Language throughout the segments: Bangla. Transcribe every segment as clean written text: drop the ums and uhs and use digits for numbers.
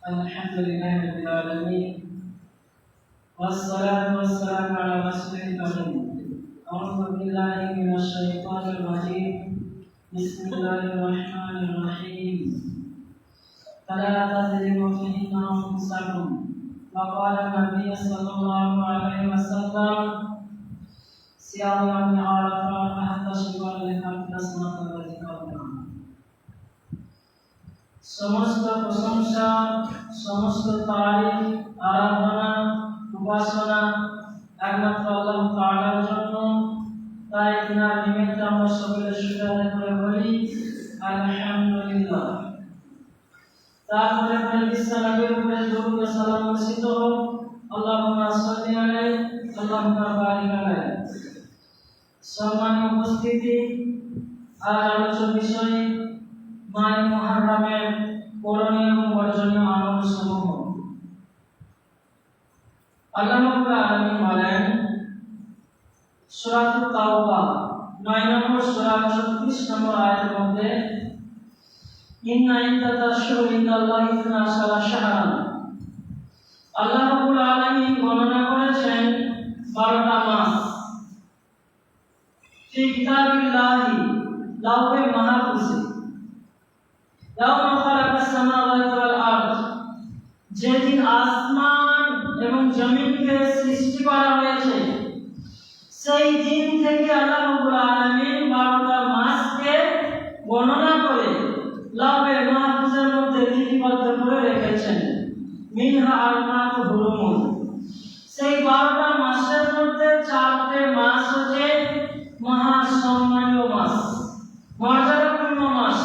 الحمد لله رب العالمين والصلاة والسلام على رسول الكريم. أعوذ بالله من الشيطان الرجيم. بسم الله الرحمن الرحيم. فلا تظلموا فيهن أنفسكم. وقال النبي صلى الله عليه وسلم صيام يوم عرفة أحتسب لك حسنة وذكرنا. সমস্ত প্রশংসা, সমস্ত তারিফ, আরাধনা, উপাসনা একমাত্র আল্লাহ তাআলার জন্য। তাই তিনার নিমিত্তে আমরা সকলে শুকরিয়া করে বলি আলহামদুলিল্লাহ। তারপরে বিশ্ব নবীর উপরে দরুদ ও সালাম বর্ষিত হোক। আল্লাহুম্মা সাল্লি আলাইহি আল্লাহুম্মা বারিক আলাইহি। সম্মানিত উপস্থিতি, আজ আলোচ্য বিষয় মাহে মুহররমের করণীয় এবং বর্জনীয় আমলসমূহ। আল্লাহ রাব্বুল আলামিন বলেন সূরা তাওবা 9 নম্বর সূরা 36 নম্বর আয়াতের মধ্যে, ইন্না ইদ্দাতাশ শুহুরি ইনদাল্লাহি 12 শাহরান। আল্লাহ রাব্বুল আলামিন গণনা করেছেন 12টা মাস। ফি কিতাবিল্লাহি লাওহে মাহফুজে ইয়াওমা খালাকাস সামাওয়াতি ওয়াল আরদ, যেদিন আসমান এবং জমিনকে সৃষ্টি করা হয়েছে সেই দিন থেকে আল্লাহ রাব্বুল আলামিন 12টা মাসকে গণনা করে লাওহে মাহফুজের মধ্যে লিপিবদ্ধ করে রেখেছেন। মিনহা আরবাআতু হুরুম, সেই 12টা মাসের মধ্যে 4টে মাস হচ্ছে মহা সম্মানীয় মাস, মর্যাদাপূর্ণ মাস,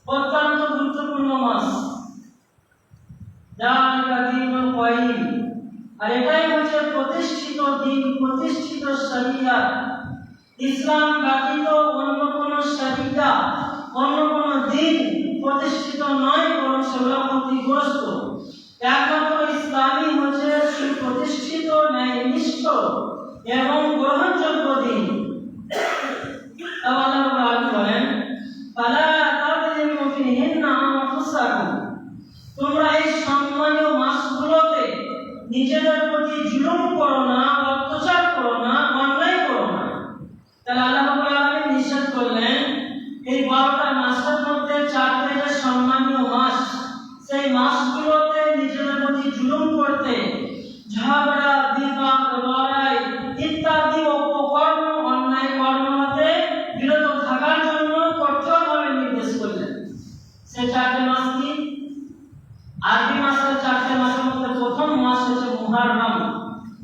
অত্যন্ত গুরুত্বপূর্ণ মাস। যালিকা দীনুল কাইয়িম, আর এটাই হচ্ছে প্রতিষ্ঠিত দিন, প্রতিষ্ঠিত শরিয়ত। ইসলাম ব্যতীত অন্য কোন শরিয়ত, অন্য কোন দিন প্রতিষ্ঠিত নয়, বরং সেগুলো ক্ষতিগ্রস্ত। একমাত্র ইসলামই হচ্ছে সুপ্রতিষ্ঠিত, ন্যায়নিষ্ঠ এবং গ্রহণযোগ্য দিন। আল্লাহ রাব্বুল বলেন, ফালা তাযলিমু ফীহিন্না আনফুসাকুম, তোমরা এই সম্মানীয় মাসগুলোতে নিজেদের প্রতি জুলুম করো না, অত্যাচার করো না, অন্যায় করো না। তাহলে আল্লাহ রাব্বুল আলামিন নিষেধ করলেন এই 12টা মাসের মধ্যে 4টে যে সম্মানীয় মাস, সেই মাসগুলোতে নিজেদের প্রতি জুলুম করতে, ঝগড়া, বিবাদ, লড়াই ইত্যাদি অপকর্ম, অন্যায় কর্ম হতে বিরত থাকার জন্য কঠোরভাবে নির্দেশ করলেন। সেই 4টে মাস কি? আরবি মাসের 4টে মাসের মধ্যে প্রথম মাস হচ্ছে মুহররম,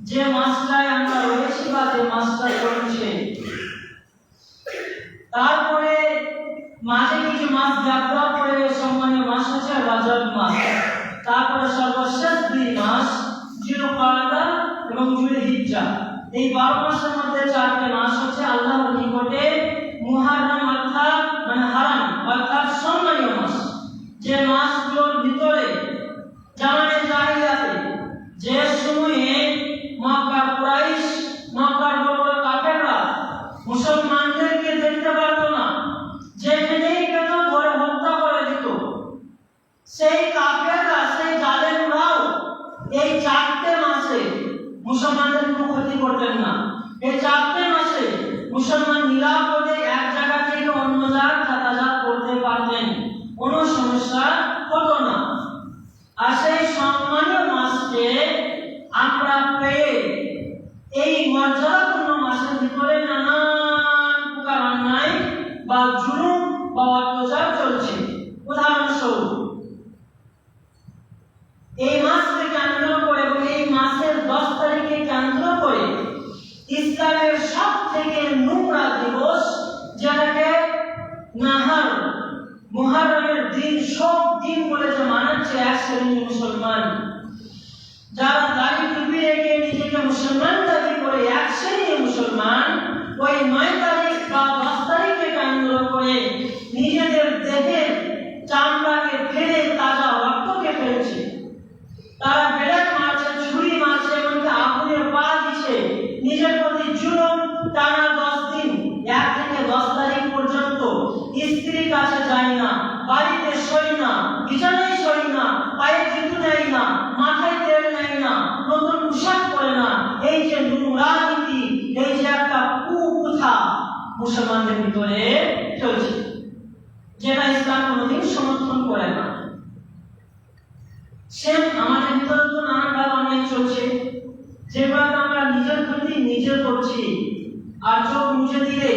যে মাসটায় আমরা রয়েছি বা যে মাসটা চলছে। তারপরে মাঝে কিছু মাস গ্যাপ দেওয়ার পরে সম্মানীয় মাস হচ্ছে রজব মাস। তারপরে সর্বশেষ 2 মাস জিলকাদা এবং জুলহিজ্জা। এই 12 মাসের মধ্যে 4টে মাস হচ্ছে আল্লাহর নিকটে মুহররম অর্থাৎ হারাম অর্থাৎ সম্মানীয় মাস। যে মাসগুলোর ভিতরে জামানে জাহিলিয়াতে যে সময়ে মক্কার কুরাইশ, মক্কার বড় কাফেররা মুসলমানদেরকে দেখতে পারত না, যেখানেই পেত ধরে হত্যা করে দিত, সেই কাফেররা, সেই জালেমরাও এই 4টে মাসে মুসলমানদের কোনো ক্ষতি করতেন না। এই 4টে মাসে মুসলমান নিরাপদে এক জায়গা থেকে অন্য জায়গায় যাতায়াত করতে পারতেন, কোনো সমস্যা হতো না। আর সেই সম্মানীয় মাসকে আমরা পেয়ে এই মর্যাদাপূর্ণ মাসের ভিতরে নানান প্রকার অন্যায় বা জুলুম বা অত্যাচার চলছে। উদাহরণস্বরূপ, এই মাসকে কেন্দ্র করে এবং এই মাসের 10 তারিখে কেন্দ্র করে ইসলামের সব থেকে নোংরা দিবস, যেটাকে নাহার মুহররমের দিন, সব দিন বলে যে মানাচ্ছে এক শ্রেণীর মুসলমান, যারা দাড়ি টুপি রেখে নিজেকে মুসলমান দাবি করে এক শ্রেণীর মুসলমান, ওই 9 তারিখ বা 10 তারিখে কেন্দ্র করে নিজেদের দেহের চামড়াকে ফেলে তাজা রক্তকে ফেলছে। তারা বেড়াক মারছে, ছুরি মারছে, এমনকি আগুনে পা দিচ্ছে। নিজের প্রতি জুলুম টানা 10 দিন, 1 থেকে 10 তারিখ পর্যন্ত স্ত্রীর কাছে যায় না, বাড়িতে শোয় না, বিছানায় শোয় না, পায়ে মুসলমানদের ভিতরে চলছে, যেটা ইসলাম কোনোদিন সমর্থন করে না। সেম আমাদের ভিতরে তো নানান অন্যায় চলছে, যেগুলো আমরা নিজের ক্ষতি নিজে করছি, আর চোখ মুছে দিলে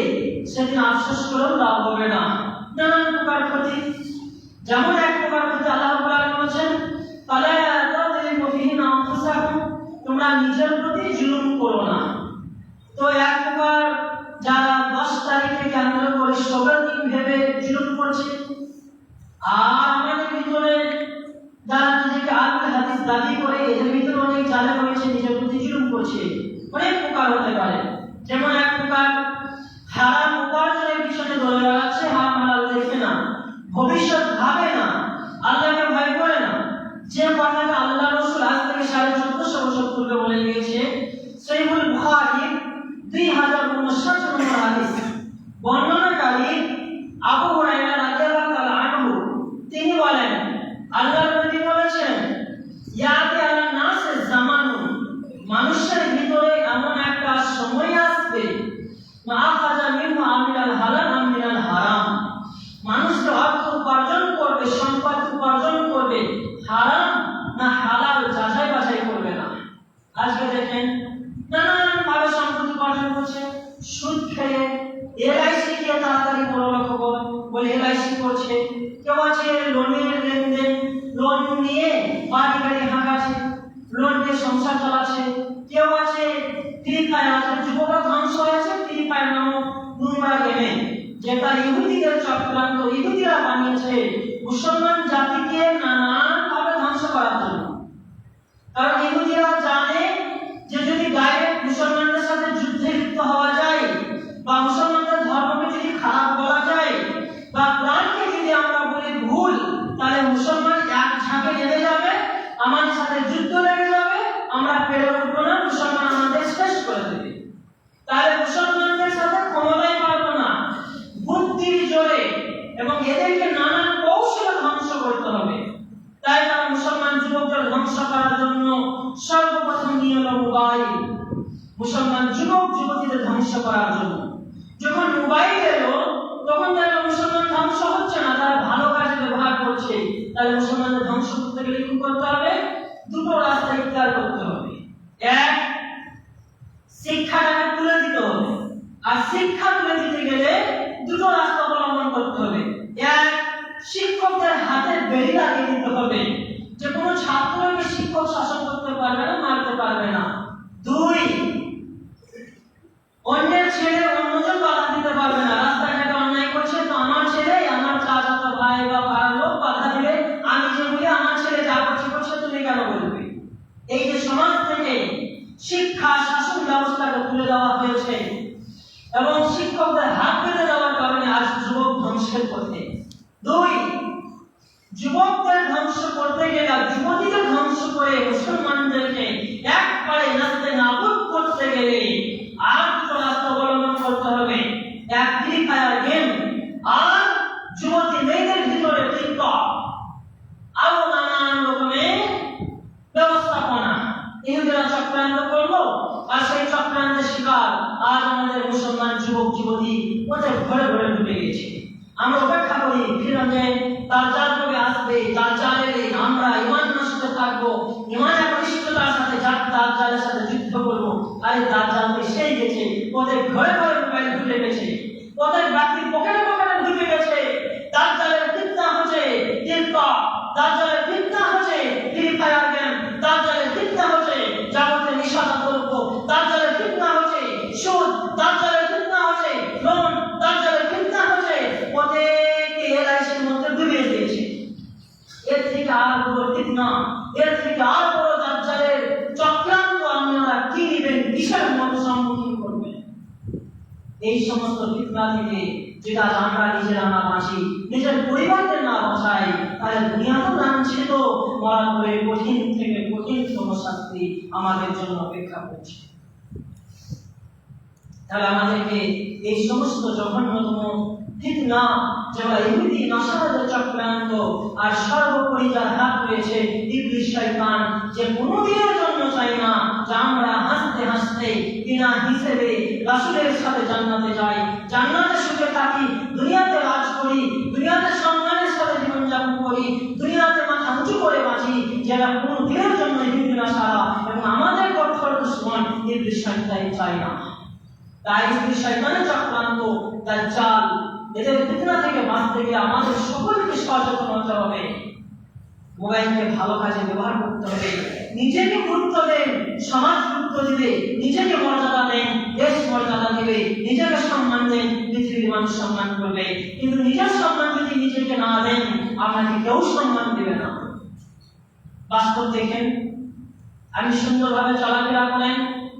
সেদিন আফসোস করেও লাভ হবে না। নানান প্রকার ক্ষতি, যেমন এক প্রকার ক্ষতি আল্লাহ রাব্বুল আলামিন বলেছেন, ফালা তাযলিমু ফিহিন্না আনফুসাকুম, তোমরা নিজের প্রতি জুলুম করো না। তো এক প্রকার যারা 10 তারিখে কেন্দ্র করে সবার দিন ভেবে জুলুম করছে, আর আমাদের ভিতরে যারা নিজেকে আহলে হাদিস দাবি করে এদের ভিতরে অনেক জালে রয়েছে, নিজের প্রতি জুলুম করছে। অনেক প্রকার হতে পারে, যেমন এক প্রকার হারাম উপার্জনের পিছনে দৌড়ে বেড়াচ্ছে, হারাম হালাল দেখে না, ভবিষ্যৎ ভাবে না, আল্লাহকে ভয় করে না। যে কথাটা আল্লাহ রাসূল আজ থেকে 1450 বছর পূর্বে বলে গিয়েছে, সহিহুল বুখারী 2059 নম্বর হাদিস, বর্ণনাকারী আবু হুরায়রা রাদিয়াল্লাহু তাআলা আনহু, তিনি বলেন আল্লাহর নবী বলেছেন, ইয়াতি আলা নাসে জামানু, মানুষের ভিতরে এমন একটা সময় আসবে, মা আখাযা মিনহু আমিনাল হালাল আমিনাল হারাম, মানুষ অর্থ উপার্জন করবে, সম্পদ উপার্জন করবে, হারাম না হালাল যাচাই বাছাই করবে না। আজকে দেখেন নানান ভাবে সম্পদ উপার্জন করছে, সুদ খেয়ে, এলআইসি কে তাড়াতাড়ি বড় লোক বলে এলআইসি করছে, কেউ আছে লোনের লেনদেন, লোন নিয়ে বাড়ি গাড়ি হাঁকাচ্ছে, লোন দিয়ে সংসার চালাচ্ছে, কেউ আছে ফ্রি ফায়ার, আছে যুবকরা ধ্বংস হয়েছে ফ্রি ফায়ার নামক দুনিয়া গেমে, যেটা ইহুদিদের চক্রান্ত, ইহুদিরা বানিয়েছে মুসলমান জাতিকে নানান ভাবে ধ্বংস করার জন্য। কারণ ইহুদিরা জানে যে যদি ডাইরেক্ট মুসলমানদের সাথে যুদ্ধে লিপ্ত হওয়া যায়, বা মুসলমানদের ধর্মকে যদি খারাপ বলা যায়, বা কোরআনকে যদি আমরা বলি ভুল, তাহলে মুসলমান এক ঝাঁকে নেমে যাবে, আমাদের সাথে যুদ্ধ লেগে যাবে, আমরা পেরে উঠবো না, মুসলমান আমাদের শেষ করে দেবে। তাহলে মুসলমানদের সাথে ক্ষমতাই পারবো না, বুদ্ধির জোরে এবং এদেরকে নানান কৌশলে ধ্বংস করতে হবে। তাই তারা মুসলমান যুবকদের ধ্বংস করার জন্য সর্বপ্রথম নিয়ে এলো মোবাইল, মুসলমান যুবক যুবতীদের ধ্বংস করার জন্য। যখন মোবাইল এলো তখন তারা মুসলমান ধ্বংস হচ্ছে না, তারা ভালো কাজে ব্যবহার করছে। তাহলে মুসলমানদের ধ্বংস করতে গেলে কি করতে হবে? দুটো রাস্তা ইখতিয়ার করতে হবে। এক, শিক্ষাটাকে তুলে দিতে হবে, আর শিক্ষা তুলে দিতে গেলে দুটো রাস্তা অবলম্বন করতে হবে। এক, শিক্ষকদের হাতে বেড়ি লাগিয়ে দিতে হবে, যে কোনো ছাত্রকে শিক্ষক শাসন করতে পারবে না, মারতে পারবে না। দুই, অন্যের ছেলে অন্যজন বাধা দিতে পারবে না, রাস্তাঘাটে অন্যায় করছে তো আমার ছেলে, আমার চাচাতো ভাই বা পাড়ার লোক বাধা দিলে আমি যে বলি আমার ছেলে যা করছে করছে তুমি কেন বলবে? এই যে সমাজ থেকে শিক্ষা শাসন ব্যবস্থাকে তুলে দেওয়া হয়েছে এবং শিক্ষকদের হাত বেঁধে দেওয়ার কারণে আজ যুবক ধ্বংসের পথে। দুই, যুবকদের ধ্বংস করতে গেলে, যুবতীদের ধ্বংস করে মুসলমানদেরকে একবারে নাস্তে নাবুদ করতে গেলে আর দুটো রাস্তা অবলম্বন করতে হবে। এক, ফ্রি ফায়ার গেম, আর যুবতী মেয়েদের ভিতরে টিকটক, আরো নানান রকমের ব্যবস্থাপনা ইহুদিরা চক্রান্ত করলো, আর সেই চক্রান্তের শিকার আজ আমাদের মুসলমান যুবক যুবতী ওদের ঘরে ঘরে ঢুকে গেছে। আমরা অপেক্ষা করি ফিরনে তার জাল কবে আসবে, তার জালে আমরা ইমান নষ্ট থাকবো, ইমানের প্রতিষ্ঠিতার সাথে তার জালের সাথে যুদ্ধ করবো। আর তার জাল সেই গেছে, ওদের ঘরে ঘরে মোবাইল ঢুকে গেছে, ওদের ব্যক্তির পকেটে পকেটে ঢুকে গেছে। তার জালের ফিতনা হচ্ছে টিকটক, তার জালের ফিতনা হচ্ছে ফ্রি ফায়ার গেম, তার জালের ফিতনা হচ্ছে যাবতীয় নিশানা দ্রব্য, তার জালের ফিতনা হচ্ছে সুদ, তার জালের ফিতনা হচ্ছে লোন, তার জালের ফিতনা হচ্ছে ওদেরকে এলআইসির মধ্যে ডুবিয়ে দিয়েছে। এর থেকে আর বড় ফিতনা, এর থেকে আর বড় দাজ্জালের চক্রান্ত আপনারা কি নেবেন, কিসের মধ্যে সম্মুখীন করবেন? এই সমস্ত ফিতনা থেকে যেটা আমরা নিজেরা না বাঁচি, নিজের পরিবারকে না বাঁচাই, তাহলে দুনিয়াতেও লাঞ্ছিত, মরার পরে কঠিন থেকে কঠিনতম শাস্তি আমাদের জন্য অপেক্ষা করছে। তাহলে আমাদেরকে এই সমস্ত জঘন্যতম ফিতনা, যেগুলো ইহুদি নাসারাদের চক্রান্ত, আর সর্বোপরি যার হাত রয়েছে ইবলিস শয়তান, যে কোনোদিনের জন্য চাই না যে আমরা হাসতে হাসতে বিনা হিসেবে রাসূলের সাথে জান্নাতে যাই, জান্নাত রাখি, দুনিয়াতে রাজ করি, দুনিয়াতে সম্মানের সাথে জীবনযাপন করি, দুনিয়াতে মাথা উঁচু করে বাঁচি, যারা কোনো দিনের জন্য হিন্দু না সারা এবং আমাদের কঠোর দুশ্মন এই বিষয়টাই চাই না। তাই যদি শয়তানের চক্রান্ত, দাজ্জাল, এদের ফিতনা থেকে বাঁচতে গেলে আমাদের সকলকে সচেতন হতে হবে। মোবাইলকে ভালো কাজে ব্যবহার করতে হবে, নিজেকে গুরুত্ব দেন, সমাজ গুরুত্ব দিবে, নিজেকে মর্যাদা দেন, দেশ মর্যাদা দিবে, নিজেকে সম্মান দেন, পৃথিবীর মানুষ সম্মান করবে। কিন্তু নিজের সম্মান যদি নিজেকে না দেন, আপনাকে কেউ সম্মান দেবে না। বাস্তব দেখেন, আমি সুন্দরভাবে চলাফেরা করেন,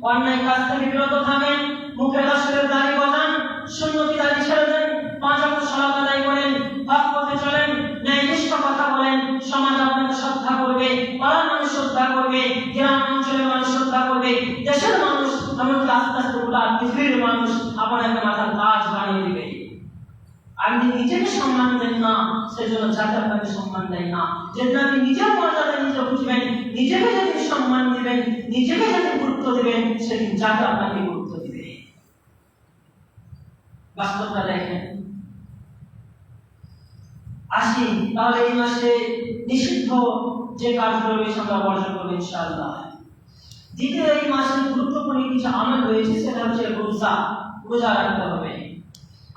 অন্যায় কাজ থেকে বিরত থাকেন, মুখে রাসূলের দাড়ি গজান, সুন্নতি দাড়ি ছেড়ে দেন, 5 ওয়াক্ত সালাত আদায় করেন, হক পথে চলেন, ন্যায়নিষ্ঠ কথা বলেন, সমাজ আপনাকে শ্রদ্ধা করবে, পাড়ার মানুষ শ্রদ্ধা করবে, গ্রাম অঞ্চলের মানুষ শ্রদ্ধা করবে, দেশের মানুষ, এমনকি আস্তে আস্তে গোটা পৃথিবীর মানুষ আপনাকে মাথার তাজ বানিয়ে দিবে। আপনি নিজেকে সম্মান দেন না, সেজন্য জাতি আপনাকে সম্মান দেয় না। যেদিন আপনি নিজের মর্যাদা নিজে বুঝবেন, নিজেকে যেদিন সম্মান দিবেন, নিজেকে যেদিন গুরুত্ব দিবেন, সেদিন জাতি আপনাকে গুরুত্ব দিবে। বাস্তবটা দেখেন। আসি তাহলে এই মাসে নিষিদ্ধ যে কাজগুলো রয়েছে আমরা বর্জন করবো ইনশাআল্লাহ। দ্বিতীয়, এই মাসে গুরুত্বপূর্ণ কিছু আমল রয়েছে, সেটা হচ্ছে রোজা। রোজা রাখতে হবে।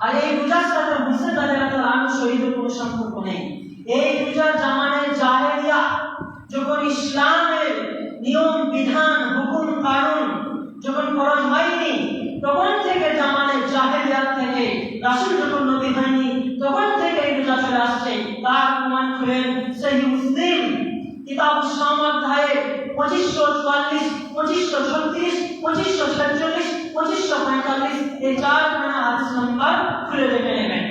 আর এই রোজার সাথে মুসলিম রাদিয়াল্লাহু আনহু শহীদের কোনো সম্পর্ক নেই। এই রোজার জামানায় জাহেলিয়া, যখন ইসলামের নিয়ম বিধান হুকুম কানুন যখন ফরজ হয়নি, তখন থেকে জামানায় জাহেলিয়াত থেকে রাসূল যখন নবী হয়নি, তখন থেকে এই রোজা চলে আসছে। তার প্রমাণ করেন সহিহ মুসলিম কিতাবুস সাওম অধ্যায়ে 2544, 2536, 2546, 2545 এই 4 হাদিস নাম্বার খুলে দেখে নেবেন।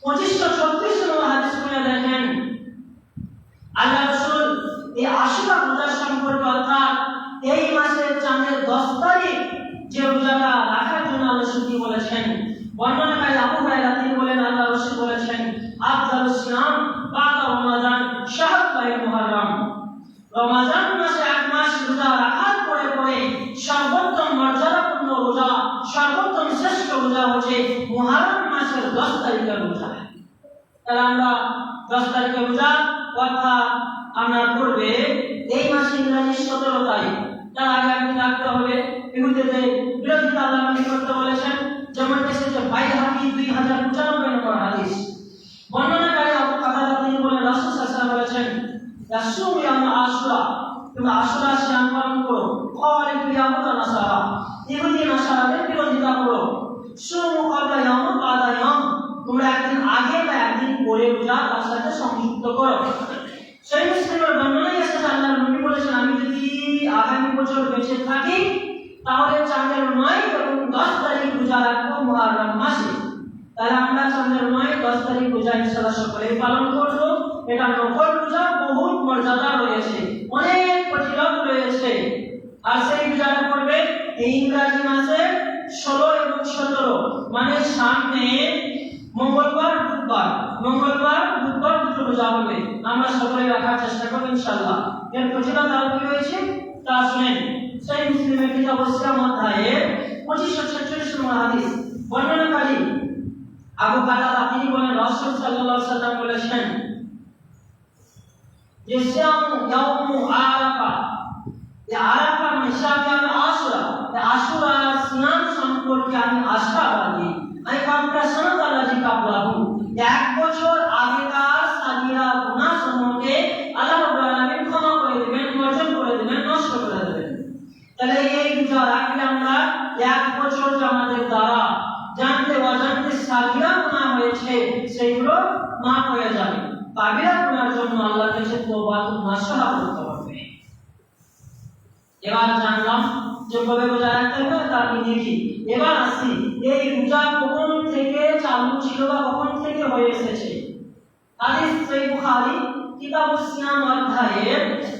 2536 নম্বর হাদিস খুলে দেখেন, আল্লাহ রাসূল এই আশুরা রোজা সম্পর্কে, অর্থাৎ এই মাসের চাঁদের 10 তারিখ যে রোজাটা রাখার জন্য আল্লাহ রাসূল বলেছেন। বর্ণনাকারী আবু হুরায়রা তিনি বলেন, আল্লাহ রাসূল বলেছেন, আফদালুস সিয়াম বাদা রমাদান শাহরুল মুহররম। রমাদান মাসে 8 মাস রোজা রাখার পরে পরে সর্বোত্তম মর্যাদাপূর্ণ রোজা, সর্বোত্তম শ্রেষ্ঠ রোজা হচ্ছে মুহররম মাসের 10 তারিখের রোজা। তাহলে আমরা 10 তারিখের রোজা, অর্থাৎ আমরা পড়বে এই মাসে ইংরেজি 17 তারিখ, তার আগে আপনি রাখতে হবে। ইহুদিদের বিরোধিতা আল্লাহ নবী করতে বলেছেন, যেমন এসেছে বাইহাকি 2095 নম্বর হাদিস। বর্ণনাকারী আবু কাতাদা তিনি বলেন, রাসূল সাল্লাল্লাহু আলাইহি ওয়াসাল্লাম বলেছেন, ইয়াসুম ইয়াম আশুরা, তুমি আশুরা সিয়াম পালন করো। খালিফ ইয়াহুদ নাসারা, ইহুদি নাসারাদের বিরোধিতা করো। সুমু ক্বাবলা ইয়াম বাদা ইয়াম, তোমরা একদিন আগে বা একদিন পরে রোজা তার সাথে সংযুক্ত করো। সেই মুসলিমের বর্ণনায় এসেছে, আল্লাহ নবী বলেছেন, আমি যদি আগামী বছর বেঁচে থাকি তাহলে চাঁদের 9 এবং 10 তারিখ রোজা রাখবো মুহররম মাসে। তাহলে আমরা চাঁদের 9, 10 তারিখ রোজা ইনশাআল্লাহ সকলেই পালন করব। এটা নফল রোজা, বহুত মর্যাদা রয়েছে, অনেক ফজিলত রয়েছে। আর সেই রোজাটা করবে এই ইংরেজি মাসে 16 এবং 17, মানে সামনে মঙ্গলবার বুধবার দুটো রোজা হবে। আমরা সকলেই রাখার চেষ্টা করব ইনশাআল্লাহ। এর ফজিলত আর কি রয়েছে তা শুনেন। সেই মুসলিমের কিতাবুস সিয়াম অধ্যায়ে 2546 নম্বর হাদিস। বর্ণনাকারী আবু কাতাদা তিনি বলেন, রাসূল সাল্লাল্লাহু আলাইহি ওয়াসাল্লাম বলেছেন যে সিয়াম ইয়াউমু আরাফা, এই আরাফা মানে শাকিয়াম আশুরা, এই আশুরা সিয়াম সম্পর্কে আমি আশাবাদী। আমি কামটা সনাত আল্লাহি কাবলাহু, 1 বছর আগেকার সাগীরা গুনাহ সমূহকে আল্লাহ রাব্বুল আলামিন ক্ষমা করে দিবেন, বর্জন করে দিবেন, নষ্ট করে দিবেন। তাহলে এই রোজা রাখলে আমরা 1 বছর আমাদের দ্বারা জানতে অজান্তে সাগীরা গুনাহ হয়েছে সেগুলো মাফ হয়ে যাবে। কাবিরা গুনার জন্য আল্লাহর কাছে তওবা নাসহা করতে হবে। এবার জানলাম যে কবে রোজা রাখতে হবে, তার নিয়ে কি। এবার আসি এই রোজা কখন থেকে চালু ছিল বা কখন থেকে হয়ে এসেছে। হাদিস সহিহ বুখারী কিতাবুস সিয়াম অধ্যায়ে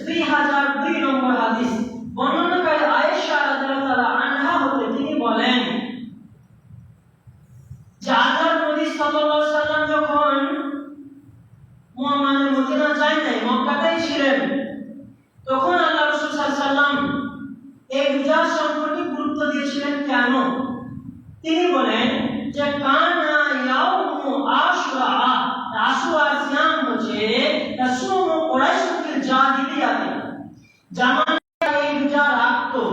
3002 নম্বর হাদিস। বর্ণনাকারী আয়েশা রাদিয়াল্লাহু আনহা হতে তিনি বলেন যে আল্লাহর নবী সাল্লাল্লাহু আলাইহি ওয়াসাল্লাম যখন মদিনা যায় নাই, মক্কাতেই ছিলেন, তখন আল্লাহ রাসূল সাল্লাল্লাহু আলাইহি ওয়াসাল্লাম এই রোজা সম্পর্কে গুরুত্ব দিয়েছিলেন। কেন? তিনি বলেন যে কানা জামানা এই রোজা রাখতো।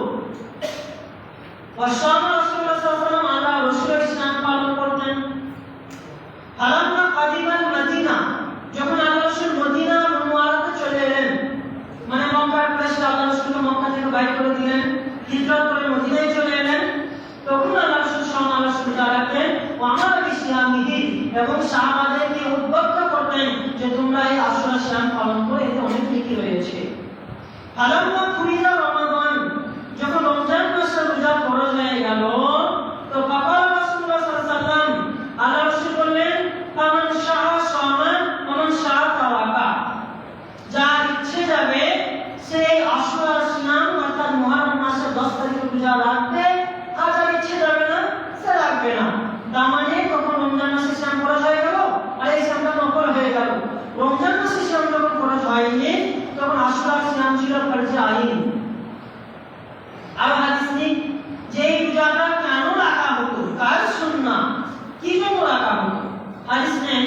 ওয়াসাম রাসূলুল্লাহ সাল্লাল্লাহু আলাইহি ওয়াসাল্লাম আল্লাহ রাসূলের ইসলাম পালন করতেন। ফালাম্মা কাদিমাল মদিনা, যখন আল্লাহ রাসূল মদিনা মুনাওয়ারাতে চলে এলেন, মানে মক্কার প্রেসিডেন্ট আল্লাহ রাসূলকে মক্কা থেকে বাইর করে দিলেন, হিজরত করে মদিনায় চলে এলেন, তখন আল্লাহ রাসূল সাল্লাল্লাহু আলাইহি ওয়াসাল্লাম রাখতেন ও আমার ইসলামিহি, এবং সাহাবাদেরকে উদ্বুদ্ধ করতেন যে তোমরা এই আশুরা সিয়াম পালন করে এতে অনেক নেকি রয়েছে। ফালাম্মা ফুরিদা রমাদান, যখন রমজান মাসের রোজা ফরজ হয়ে গেল, তো ফাকাল রাসূলুল্লাহ সাল্লাল্লাহু আলাইহি ওয়াসাল্লাম, আল্লাহ রাসূল বললেন ফামান শাআ সামা ওমান শাআ তাওয়াকা, যার ইচ্ছে যাবে সেই আশুরা সিয়াম অর্থাৎ মুহররম মাসের 10 তারিখে রোজা রাখবে, আর যার ইচ্ছে যাবে না সে রাখবে না। তার মানে তখন রমজান মাসে সিয়াম ফরজ হয়ে গেল আর এই সিয়ামটা নফল হয়ে গেল। রমজান মাসে সিয়াম যখন ফরজ হয়নি তখন আশুরা সিয়াম ছিল ফরজে আইন। আর হাদিস নেই যে রোজাটা কেন রাখা হতো, কার সুন্নাহ, কি জন্য রাখা হতো। হাদিস নেন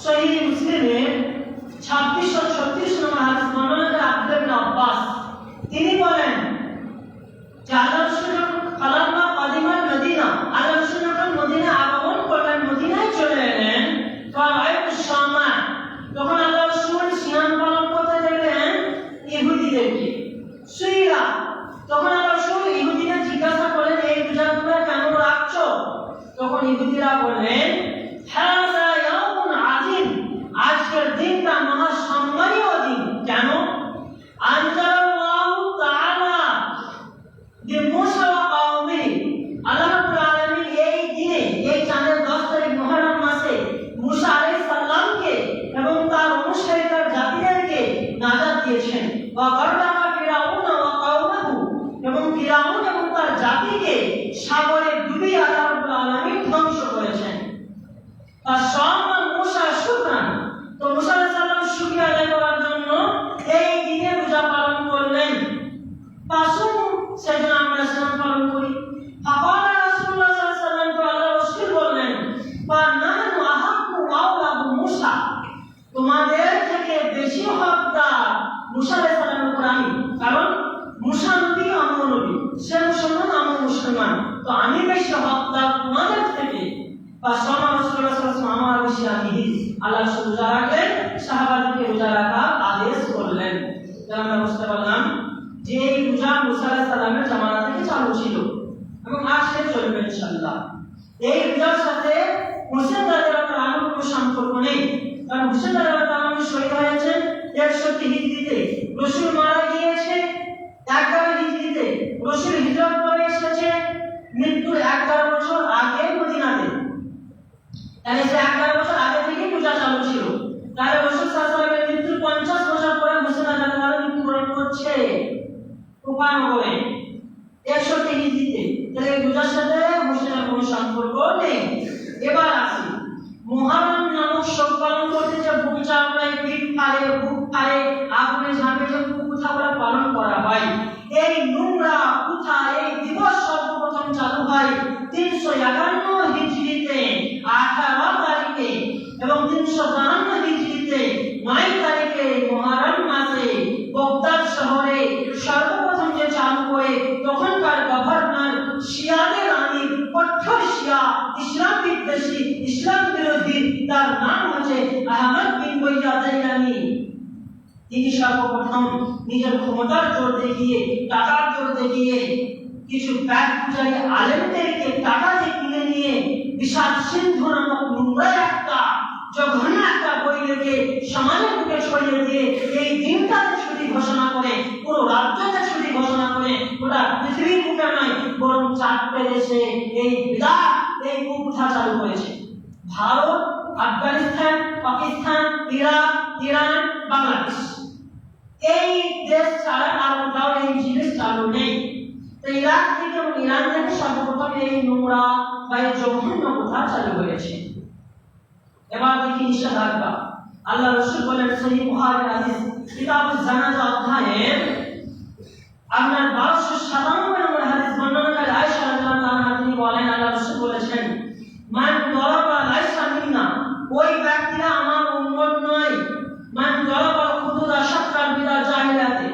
সহিহ মুসলিমের 2636 নম্বর হাদিস, বর্ণনা করে আব্দুল্লাহ ইবনে আব্বাস, তিনি বলেন যে আল্লাহ রাসূল যখন ফালাম্মা কাদিমাল মদিনা, আল্লাহ রাসূল যখন মদিনায় আগমন করলেন, মদিনায় চলে এলেন, ফারাআইতু শামা, তখন আল্লাহ রাসূল সিয়াম পালন করতে দেখলেন ইহুদিদেরকে। সুইরা, তখন আল্লাহ রাসূল ইহুদিদের জিজ্ঞাসা করলেন এই রোজা তোমরা কেন রাখছো? তখন ইহুদিরা বললেন হাযা ইয়াউমুন আযীম, আজকের দিনটা মহা সম্মানীয় দিন। কেন? আনজালাল্লাহু তাআলা বিমূসা ওয়া কওমি, আল্লাহ রাব্বুল আলামিন এই দিনে, এই চাঁদের 10 তারিখ মুহররম মাসে মুসা আলাইহিস সালামকে এবং তার অনুসারী তার জাতিদেরকে নাজাত দিয়েছেন। ওয়া গাররাকা ফিরাউন ওয়া কওমাহু, এবং ফিরাউন এবং তার জাতিকে সাগরে ডুবিয়ে আল্লাহ রাব্বুল আলামিন ধ্বংস করেছেন। ফাসামা মুসা শুকরান, তো মুসা আলাইহিস সালাম শুকরিয়া আদায় করার জন্য এই দিনে রোজা পালন করলেন। পাসুম, সেজন্য আমরা সিয়াম পালন করি। ফাকালা রাসূলুল্লাহ সাল্লাল্লাহু আলাইহি ওয়াসাল্লাম, আল্লাহ রাসূল বললেন ফানাহনু আহাক্কু আওলা বিমূসা, তোমাদের থেকে বেশি হকদার মুসা আলাইহিস সালামের উপর আমি, কারণ মুসা নবী আমার নবী, সে মুসলমান আমি মুসলমান, তো আমি বেশি হকদার তোমাদের থেকে। ফাসামা রাসূলুল্লাহ সাল্লাল্লাহু আলাইহি ওয়াসাল্লাম আমার ইসলামিহি, আল্লাহ রাসূল রোজা রাখলেন, সাহাবাদেরকে রোজা রাখার আদেশ করলেন। তাহলে আমরা বুঝতে পারলাম যে এই রোজা মুসা আলাইহিস সালামের জামানা থেকে চালু ছিল এবং আজ সে চলবে ইনশাআল্লাহ। এই রোজার সাথে হুসেন রাদিয়াল্লাহু আনহু কোনো সম্পর্ক নেই, কারণ হুসেন রাদিয়াল্লাহু আনহু শহীদ হয়েছেন 100 হিজরিতে, রাসূল মারা গিয়েছে 11 হিজরিতে, রাসূল হিজরত করে এসেছে মৃত্যুর 11 বছর আগে মদিনাতে। তাহলে সে 11 বছর আগে থেকে রোজা চালু ছিল। তাহলে রাসূল সাল্লাল্লাহু আলাইহি ওয়াসাল্লামের মৃত্যুর 50 বছর পরে হুসেন রাদিয়াল্লাহু আনহু মৃত্যুবরণ করছে কুফানগরে 100 হিজরিতে। তাহলে রোজার সাথে হুসেনের কোনো সম্পর্ক নেই। এবার আসি মুহররম নামক শোক পালন করতে, যে বুক চাপড়ায়, পিঠ ফাড়ে, বুক ফাড়ে, আগুনে ঝাঁপে যে কুথাগুলো পালন করা হয়, এই নোংরা কুথা এই দিবস সর্বপ্রথম চালু হয় 351 হিজরিতে 18 তারিখে, এবং 352 হিজরিতে 9 তারিখে মুহররম মাসে বাগদাদ শহরে সর্বপ্রথম যে চালু করে তখনকার গভর্নর শিয়াদের আমির, কঠোর শিয়া, ইসলাম বিদ্বেষী, ইসলাম বিরোধী, তার নাম হচ্ছে আহমদ বিন বৈজা জাইলানি। তিনি সর্বপ্রথম নিজের ক্ষমতার জোর দেখিয়ে, টাকার জোর দেখিয়ে কিছু ব্যাগ পূজারী আলেমদেরকে টাকা দিয়ে কিনে নিয়ে বিশাল সিন্ধু নামক নোংরা একটা জঘন্য একটা বই লিখে সমাজের বুকে ছড়িয়ে দিয়ে এই দিনটাতে ছুটি ঘোষণা করে, পুরো রাজ্যতে ছুটি ঘোষণা করে, গোটা পৃথিবীর বুকে নয় বরং 4টে দেশে এই বিরাট এই কুপ্রথা চালু করেছে। ভারত, আফগানিস্তান, পাকিস্তান, ইরাক, ইরান, বাংলাদেশ, এই দেশ ছাড়া আর কোথাও এই জিনিস চালু নেই। তো ইরাক থেকে এবং ইরান থেকে সর্বপ্রথম এই নোংরা বা এই জঘন্য প্রথা চালু হয়েছে। এবার দেখি নিষেধাজ্ঞা। আল্লাহ রাসূল বলেন সহিহ বুখারী হাদিস কিতাবুজ জানাজা অধ্যায়ের আপনার 1297 নম্বর হাদিস, বর্ণনাকারী আয়েশা রাদিয়াল্লাহু আনহা তিনি বলেন আল্লাহ রাসূল বলেছেন মান দরাবা লাইসা মিন্না, ওই ব্যক্তিরা আমার উম্মত নয়। মান দরাবা খুদুদা শাকরার বিদা জাহিলাতে,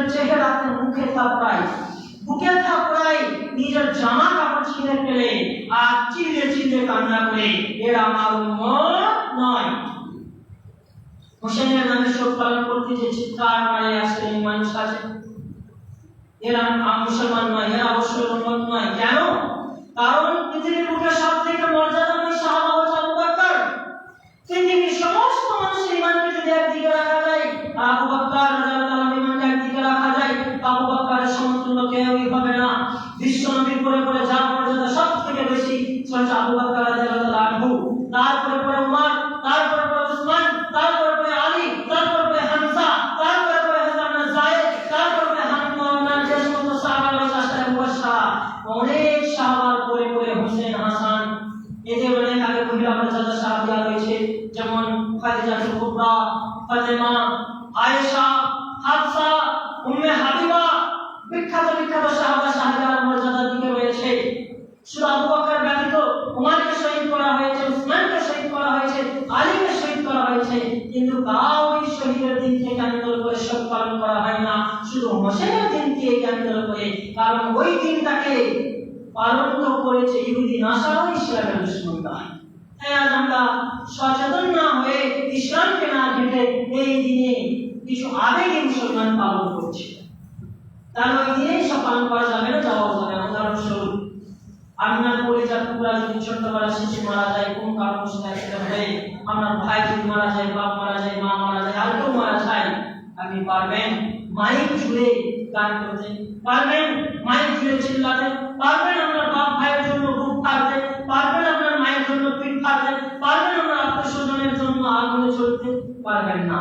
নিজের চেহারাতে মুখে থাপড়ায়, বুকে থাপড়ায়, নিজের জামা কাপড় ছিঁড়ে ফেলে আর চিল্লে চিল্লে কান্না করে, এরা আমার উম্মত নয়। হোসেনের নামে শোক পালন করতে যে চিৎকার মারে আজকে মানুষ আছে, এরা মুসলমান নয়, এরা অবশ্যই উম্মত নয়। কেন? কারণ পৃথিবীর বুকে সব থেকে মর্যাদাময় সাহাবা হচ্ছে আবু বকর। পৃথিবীর সমস্ত মানুষের ইমানকে যদি একদিকে রাখা যায়, আবু বকর রাদিয়াল্লাহু আনহু ইমানকে একদিকে রাখা যায়, আবু বকরের সমতুল্য কেউই হবে না। বিশ্বনবীর পরে পরে যার মর্যাদা সব থেকে বেশি হচ্ছে আবু বকর রাদিয়াল্লাহু আনহু, তারপরে পরে উমর, তারপরে পরে উসমান, তারপরে পরে আলী, তারপরে পরে হামজা, তারপরে পরে হযরত যায়েদ, তারপরে পরে হামজা, যে সমস্ত সাহাবা আশরাফে মুবাশশারা, অনেক সাহাবার পরে পরে হোসেন, হাসান, এদের অনেক আগে মহিলা মর্যাদা সাহাবিয়া রয়েছে, যেমন খাদিজাতুল কুবরা, ফাতেমা, আয়েশা, হাফসা, উম্মে হাবিবা, বিখ্যাত বিখ্যাত সাহাবা সাহাবিয়ার মর্যাদার দিকে রয়েছে। শুধু আবু বকর ব্যতীত উমরকে শহীদ করা হয়েছে, উসমানকে শহীদ করা হয়েছে, আলীকে শহীদ করা হয়েছে, কিন্তু কাউই শহীদের দিনকে কেন্দ্র করে শোক পালন করা হয় না, শুধু হোসেনের দিনকে কেন্দ্র করে। কারণ ওই দিনটাকে পালন করেছে ইহুদি নাসারা, ইসলামের দুশমনরা। তাই আজ আমরা সচেতন না হয়ে, ইসলামকে না ঘেঁটে এই দিনে কিছু আবেগে মুসলমান পালন করছে। তার ওই দিনে সব পালন করা যাবে না, যাওয়া যাবে না। উদাহরণস্বরূপ, আপনার পরিজাত টুকরা যদি ছোট্টবেলা শিশু মারা যায়, কোন কারণবশত অ্যাক্সিডেন্ট হয়ে, আপনার ভাই যদি মারা যায়, বাপ মারা যায়, মা মারা যায়, আর কেউ মারা যায়, আপনি পারবেন মাইক জুড়ে গান করতে, পারবেন মাইক জুড়ে চিল্লাতে, পারবেন আপনার বাপ ভাইয়ের জন্য বুক ফাড়তে, পারবেন আপনার মায়ের জন্য পিঠ ফাড়তে, পারবেন আপনার আত্মীয়-স্বজনের জন্য আগুনে চলতে? পারবেন না।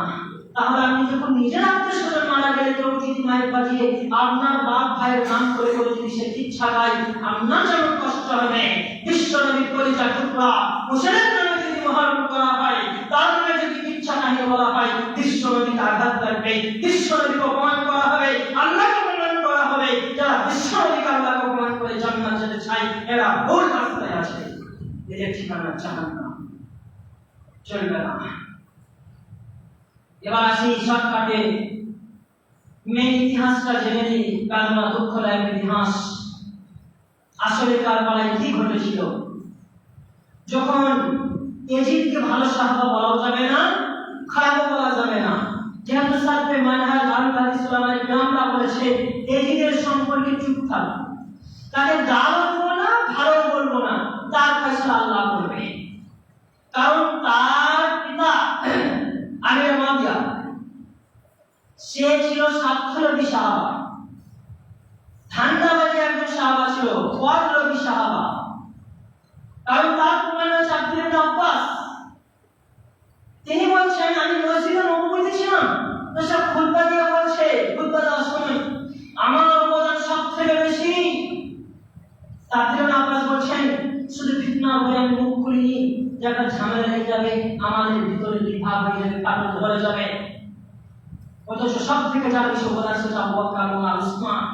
তাহলে আপনি যখন নিজের আত্মীয়-স্বজন মারা গেলে কেউ যদি মাইক বাজিয়ে আপনার বাপ ভাইয়ের নাম করে করে যদি সে কিচ্ছা গায়, আপনার যেমন কষ্ট হবে, বিশ্বনবীর কলিজার টুকরা হোসেনের নামে যদি মহরম করা হয়, তার নামে যদি কিচ্ছা কাহিনী বলা হয়, বিশ্বনবীকে আঘাত লাগবে, বিশ্বনবীকে অপমান করা হবে, আল্লাহকে অপমান করা হবে। যারা বিশ্বনবীকে আল্লাহকে অপমান করে জান্নাত যেতে চায়, এরা ভুল রাস্তায় আছে, এদের ঠিকানা জাহান্নাম। চলবে না। এবার আসি শর্টকাটে মেন ইতিহাসটা জেনে নিই। কারবালা দুঃখদায়ক ইতিহাস। আসলে কারবালায় কি ঘটেছিল? যখন এজিদকে ভালো সাহাবা বলা যাবে না, খারাপ বলা যাবে না, যেহেতু সালফে মানহাজ আহলে হাদিস ওলামায়ে কেরামরা বলেছে এজিদের সম্পর্কে চুপ থাক, তাকে গালও দেব না, ভালো বলবো না, তার ফয়সালা আল্লাহ করবে। কারণ তার পিতা আমির মুয়াবিয়া, সে ছিল স্বার্থলোভী সাহাবা, ধান্দাবাজি একজন সাহাবা ছিল, পরলোভী সাহাবা। কারণ তার প্রমাণ হচ্ছে আব্দুল্লাহ ইবনে আব্বাস। তিনি বলছেন, আমি মসজিদে নববীতে ছিলাম, তো সব খুতবা দিয়ে বলছে, খুতবা দেওয়ার সময় আমার অবদান সব থেকে বেশি। আব্দুল্লাহ ইবনে আব্বাস বলছেন, শুধু ফিতনা হয়ে আমি মুখ খুলিনি, যে একটা ঝামেলা হয়ে যাবে, আমাদের ভিতরে বিভাগ হয়ে যাবে, কাটল ধরে যাবে। অথচ সব থেকে যার বেশি অবদান সেটা আবু বকর এবং উসমান।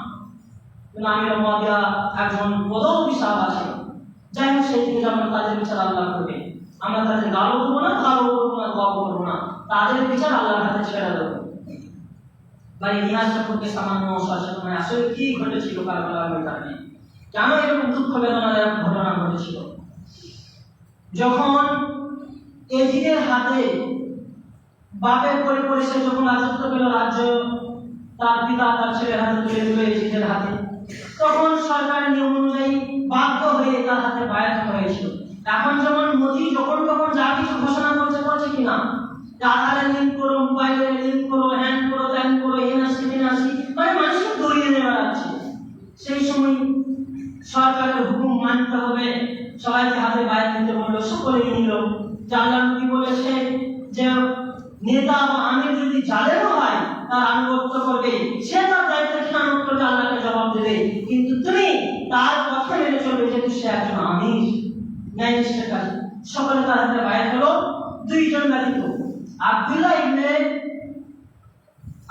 আমির মুয়াবিয়া একজন পদবী সাহাবা ছিল। যাই হোক, সেই থেকে যেমন তাদের বিচার আল্লাহ করবে, আমরা তাদের গালও দেবো না, ভালো করবো না, গল্প করবো না, তাদের বিচার আল্লাহর হাতে ছেড়ে দেবো। বা ইতিহাস সম্পর্কে সামান্য সচেতন হয়, আসলে কি ঘটেছিল কারবালার ময়দানে, কেন এরকম দুঃখ বেদনাদায়ক ঘটনা ঘটেছিল। যখন এজিদের হাতে বাপের পরে সে যখন রাজত্ব পেল, রাজ্য তার পিতা তার ছেলের হাতে তুলে দিল এজিদের হাতে, তখন সরকারের নিয়ম অনুযায়ী বাধ্য হয়ে তার হাতে বায়াত হয়েছিল। এখন যেমন মোদি যখন তখন যা কিছু ঘোষণা করছে কিনা, আধারে লিঙ্ক করো, মোবাইলে লিঙ্ক করো, হ্যান্ড করো, ত্যান করো, এনআরসি, মানে মানুষকে দৌড়িয়ে নেওয়া যাচ্ছে। সেই সময় সরকারের হুকুম মানতে হবে, সবাইকে হাতে বায়াত নিতে বললো, সকলেই নিল। আল্লাহর নবী বলেছে যে নেতা বা আমির যদি জালেম হয়, তার আনুগত্য করবে, সে তার দায়িত্ব খেয়ানত করবে, আল্লাহকে জবাব দেবে, কিন্তু তুমি তার কথা মেনে চলবে, যেহেতু সে একজন আমির, ন্যায়নিষ্ঠকারী। সকলে তার হাতে বায়াত হলো, দুইজন ব্যতীত আব্দুল্লাহ ইবনে